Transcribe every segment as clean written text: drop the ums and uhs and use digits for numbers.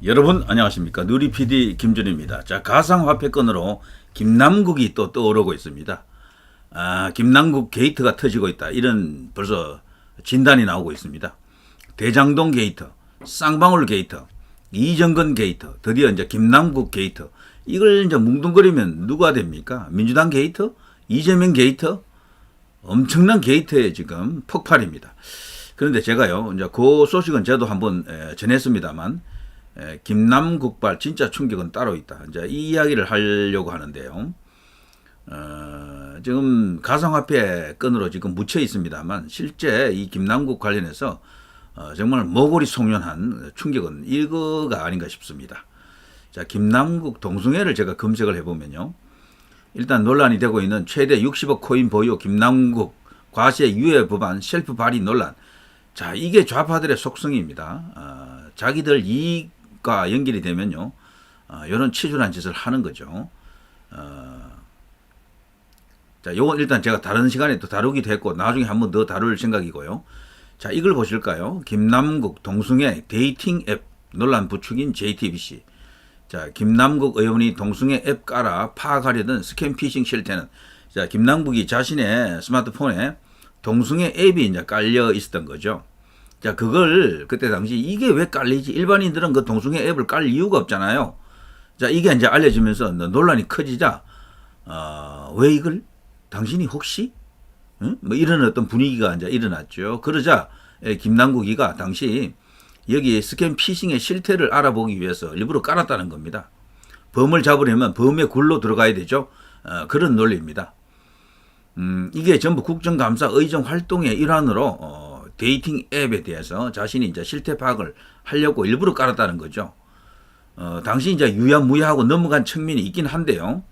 여러분 안녕하십니까. 누리 PD 김준입니다. 자, 가상화폐건으로 김남국이 또 떠오르고 있습니다. 김남국 게이트가 터지고 있다. 이런 벌써 진단이 나오고 있습니다. 대장동 게이트, 쌍방울 게이트, 이정근 게이트, 드디어 이제 김남국 게이트. 이걸 이제 뭉뚱그리면 누가 됩니까? 민주당 게이트? 이재명 게이트? 엄청난 게이트의 지금 폭발입니다. 그런데 제가요, 이제 그 소식은 저도 한번 전했습니다만, 김남국발 진짜 충격은 따로 있다. 이제 이 이야기를 하려고 하는데요. 지금 가상화폐 건으로 지금 묻혀 있습니다만 실제 이 김남국 관련해서 정말 모골이 송연한 충격은 이거가 아닌가 싶습니다. 자, 김남국 동승회를 제가 검색을 해보면요. 일단 논란이 되고 있는 최대 60억 코인 보유 김남국 과세 유예 법안 셀프 발의 논란. 자, 이게 좌파들의 속성입니다. 자기들 이익과 연결이 되면요, 이런 치졸한 짓을 하는 거죠. 자, 요건 일단 제가 다른 시간에 또 다루기도 했고, 나중에 한번 더 다룰 생각이고요. 자, 이걸 보실까요? 김남국 동승회 데이팅 앱 논란 부축인 JTBC. 자, 김남국 의원이 동승회 앱 깔아 파악하려던 스캠 피싱 실태는, 자, 김남국이 자신의 스마트폰에 동승회 앱이 이제 깔려 있었던 거죠. 자, 그걸 그때 당시 이게 왜 깔리지? 일반인들은 그 동승회 앱을 깔 이유가 없잖아요. 자, 이게 이제 알려지면서 논란이 커지자, 왜 이걸 당신이 혹시? 응? 뭐 이런 어떤 분위기가 이제 일어났죠. 그러자 김남국이가 당시 여기 스캠 피싱의 실태를 알아보기 위해서 일부러 깔았다는 겁니다. 범을 잡으려면 범의 굴로 들어가야 되죠. 그런 논리입니다. 이게 전부 국정감사 의정 활동의 일환으로 데이팅 앱에 대해서 자신이 이제 실태 파악을 하려고 일부러 깔았다는 거죠. 당시 이제 유야무야하고 넘어간 측면이 있긴 한데요.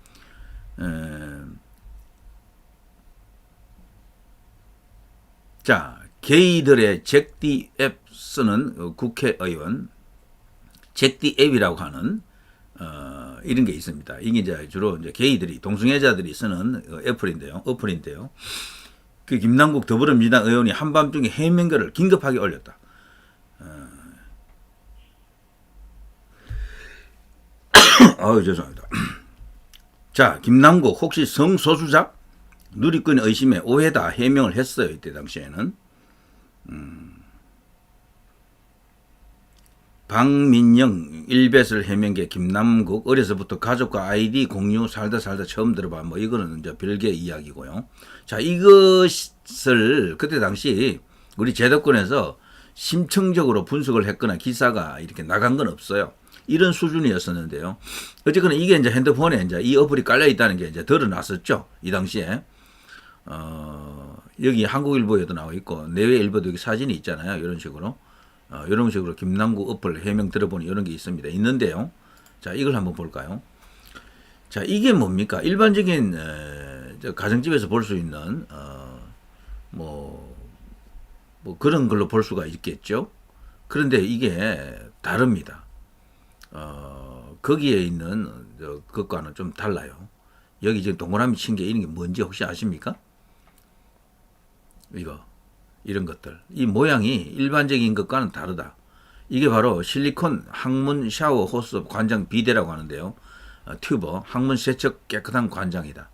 자, 게이들의 잭디 앱 쓰는 국회의원, 잭디 앱이라고 하는 이런 게 있습니다. 이게 이제 주로 이제 게이들이 동성애자들이 쓰는 어플인데요. 그 김남국 더불어민주당 의원이 한밤중에 해명글을 긴급하게 올렸다. 죄송합니다. 자, 김남국 혹시 성소수자? 누리꾼 의심에 오해다 해명을 했어요. 이때 당시에는. 박민영 일베설 해명계 김남국 어려서부터 가족과 아이디 공유 살다 처음 들어봐. 뭐 이거는 이제 별개 이야기고요. 자, 이것을 그때 당시 우리 제도권에서 심층적으로 분석을 했거나 기사가 이렇게 나간 건 없어요. 이런 수준이었었는데요. 어쨌거나 이게 이제 핸드폰에 이제 이 어플이 깔려 있다는 게 이제 드러났었죠. 이 당시에. 여기 한국일보에도 나와 있고 내외일보도 여기 사진이 있잖아요. 이런 식으로. 이런 식으로 김남국 어플 해명 들어보니 이런 게 있습니다. 있는데요. 자, 이걸 한번 볼까요? 자, 이게 뭡니까? 일반적인 가정집에서 볼 수 있는 뭐 그런 걸로 볼 수가 있겠죠. 그런데 이게 다릅니다. 거기에 있는 것과는 좀 달라요. 여기 지금 동그라미 친 게 이런 게 뭔지 혹시 아십니까? 이런 것들. 이 모양이 일반적인 것과는 다르다. 이게 바로 실리콘 항문 샤워 호스 관장 비데라고 하는데요. 튜버, 항문 세척 깨끗한 관장이다.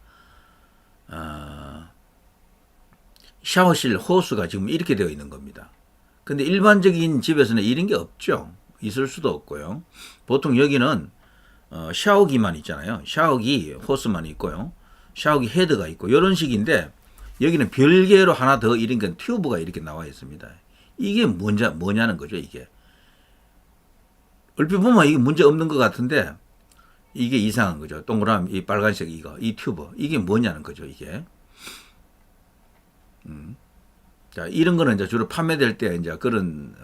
샤워실 호스가 지금 이렇게 되어 있는 겁니다. 근데 일반적인 집에서는 이런 게 없죠. 있을 수도 없고요. 보통 여기는 샤워기만 있잖아요. 샤워기 호스만 있고요. 샤워기 헤드가 있고 이런 식인데 여기는 별개로 하나 더 이런 건 튜브가 이렇게 나와 있습니다. 이게 뭐냐는 거죠, 이게. 얼핏 보면 이게 문제 없는 것 같은데 이게 이상한 거죠. 동그라미, 이 빨간색 이 튜브. 이게 뭐냐는 거죠, 이게. 자, 이런 거는 이제 주로 판매될 때 이제 그런,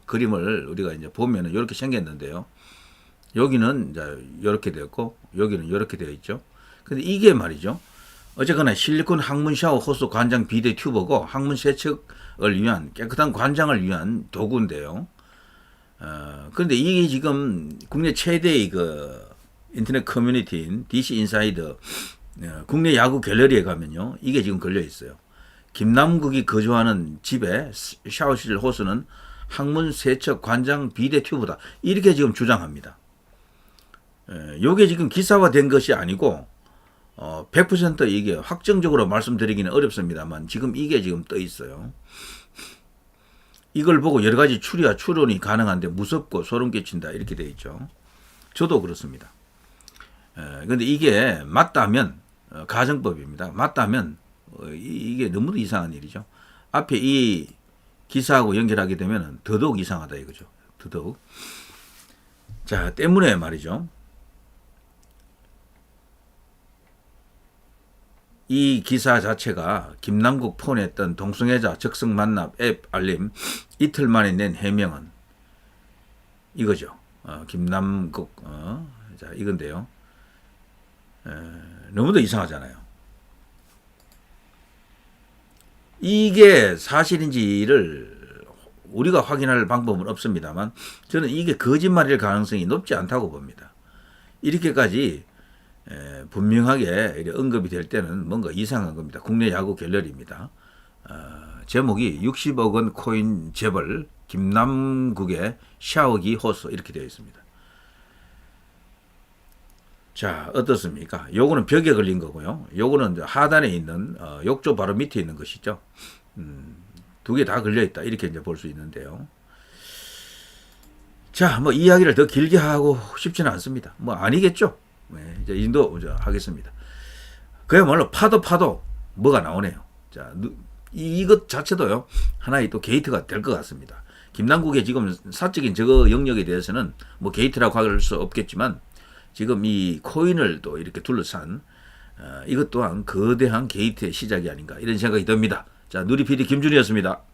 그림을 우리가 이제 보면은 이렇게 생겼는데요. 여기는 이제 이렇게 되었고, 여기는 이렇게 되어 있죠. 근데 이게 말이죠. 어쨌거나 실리콘 항문 샤워 호스 관장 비데 튜버고 항문 세척을 위한 깨끗한 관장을 위한 도구인데요. 그런데 이게 지금 국내 최대의 그 인터넷 커뮤니티인 DC 인사이더 국내 야구 갤러리에 가면요. 이게 지금 걸려 있어요. 김남국이 거주하는 집에 샤워실 호스는 학문 세척 관장 비대 튜브다. 이렇게 지금 주장합니다. 요게 지금 기사화된 것이 아니고 100% 이게 확정적으로 말씀드리기는 어렵습니다만 지금 이게 지금 떠 있어요. 이걸 보고 여러 가지 추리와 추론이 가능한데 무섭고 소름 끼친다 이렇게 되어 있죠. 저도 그렇습니다. 근데 이게 맞다면 가정법입니다. 맞다면 이게 너무도 이상한 일이죠. 앞에 이 기사하고 연결하게 되면 더더욱 이상하다 이거죠. 더더욱. 자, 때문에 말이죠. 이 기사 자체가 김남국 폰에 뜬 동성애자 적성 만납 앱 알림 이틀 만에 낸 해명은 이거죠. 김남국 자 이건데요. 너무도 이상하잖아요. 이게 사실인지를 우리가 확인할 방법은 없습니다만 저는 이게 거짓말일 가능성이 높지 않다고 봅니다. 이렇게까지 분명하게 언급이 될 때는 뭔가 이상한 겁니다. 국내 야구 갤러리입니다. 제목이 60억 원 코인 재벌 김남국의 샤워기 호소 이렇게 되어 있습니다. 자, 어떻습니까? 요거는 벽에 걸린 거고요. 요거는 하단에 있는 욕조 바로 밑에 있는 것이죠. 두 개 다 걸려 있다. 이렇게 이제 볼 수 있는데요. 자, 뭐 이야기를 더 길게 하고 싶지는 않습니다. 뭐 아니겠죠. 네, 이제 이 정도 하겠습니다. 그야말로 파도 뭐가 나오네요. 자, 이것 자체도요 하나의 또 게이트가 될 것 같습니다. 김남국의 지금 사적인 저거 영역에 대해서는 뭐 게이트라고 할 수 없겠지만 지금 이 코인을 또 이렇게 둘러싼 이것 또한 거대한 게이트의 시작이 아닌가 이런 생각이 듭니다. 자, 누리 PD 김준이었습니다.